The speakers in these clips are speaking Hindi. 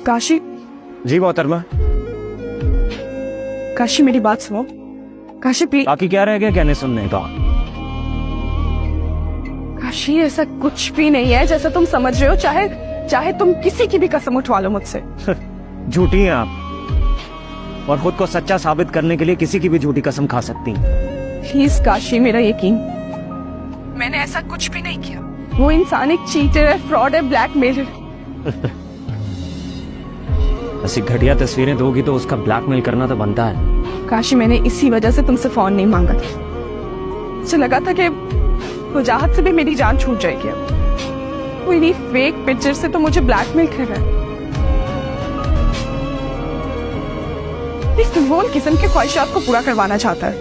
काशी, जी मोहतरमा। काशी मेरी बात सुनो। काशी प्लीज। बाकी क्या रह गया कहने सुनने का? काशी ऐसा कुछ भी नहीं है जैसा तुम समझ रहे हो, चाहे चाहे तुम किसी की भी कसम उठवा लो मुझसे। झूठी हैं आप, और खुद को सच्चा साबित करने के लिए किसी की भी झूठी कसम खा सकती हैं। प्लीज काशी, मेरा यकीन, मैंने ऐसा कुछ भी नहीं किया। वो इंसान एक चीटर है, फ्रॉड है, ब्लैकमेलर। ऐसी घटिया तस्वीरें दोगी तो उसका ब्लैकमेल करना तो बनता है। काशी, मैंने इसी वजह से तुमसे फोन नहीं मांगा था। मुझे लगा था कि वजाहत से भी मेरी जान छूट जाएगी। अब कोई फेक पिक्चर से तो मुझे ब्लैकमेल कर रहा है। इस फिजूल किस्म की ख्वाहिशात को पूरा करवाना चाहता है।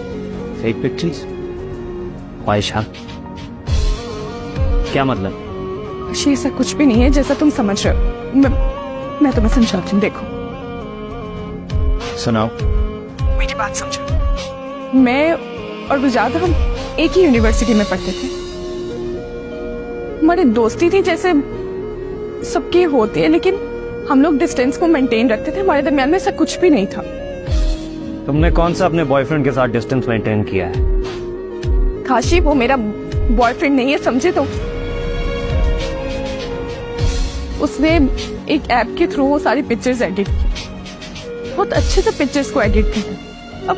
फेक पिक्चर्स, ख्वाहिशात, क्या मतलब? काशी, ऐसा कुछ भी नहीं है जैसा तुम समझ रहे हो। मैं तुम्हें समझाती हूँ, देखो। सुनाओ। मेरी बात समझो। मैं और गुजात हम एक ही यूनिवर्सिटी में पढ़ते थे। हमारी दोस्ती थी जैसे सबकी होती है, लेकिन हम लोग डिस्टेंस को मेंटेन रखते थे। हमारे दरमियान में ऐसा कुछ भी नहीं था। तुमने कौन सा अपने बॉयफ्रेंड के साथ डिस्टेंस मेंटेन किया है? काशी, वो मेरा बॉयफ्रेंड नहीं है, समझे? तो उसने एक ऐप के थ्रू वो सारी पिक्चर्स एडिट की, बहुत अच्छे से पिक्चर्स को एडिट किया। अब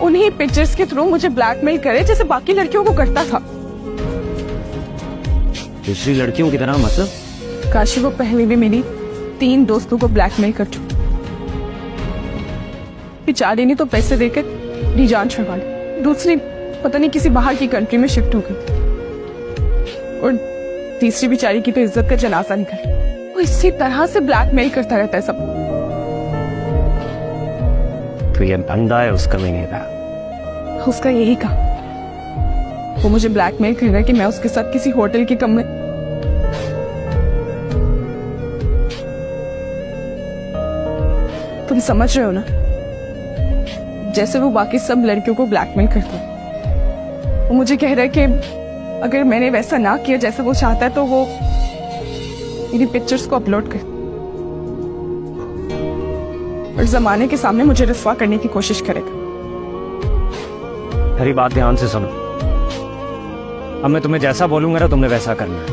उन्हीं पिक्चर्स के थ्रू मुझे ब्लैकमेल करे जैसे बाकी लड़कियों को करता था। दूसरी लड़कियों की तरह मतलब? काशी, वो पहले भी मेरी 3 दोस्तों को ब्लैकमेल कर चुकी। बेचारी ने तो पैसे देकर मेरी जान छुड़वा ली। दूसरी पता नहीं किसी बाहर की कंट्री में शिफ्ट हो गई, और तीसरी बेचारी की तो इज्जत का जनाजा निकल। वो इसी तरह से ब्लैकमेल करता रहता है सब। तो ये बंदा है उसका नहीं था। उसका यही कहा। वो मुझे ब्लैकमेल कर रहा है कि मैं उसके साथ किसी होटल के कमरे। तुम समझ रहे हो ना, जैसे वो बाकी सब लड़कियों को ब्लैकमेल करता है। वो मुझे कह रहा है कि अगर मैंने वैसा ना किया जैसा वो चाहता है तो वो मेरी पिक्चर्स को अपलोड कर और जमाने के सामने मुझे रस्वा करने की कोशिश करेगा। मेरी बात ध्यान से सुनो। अब मैं तुम्हें जैसा बोलूंगा ना, तुमने वैसा करना है।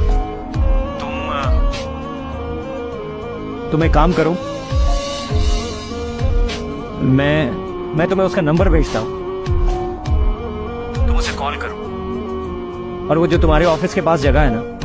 तुम एक काम करो, मैं तुम्हें उसका नंबर भेजता हूं, तुम उसे कॉल करो, और वो जो तुम्हारे ऑफिस के पास जगह है ना,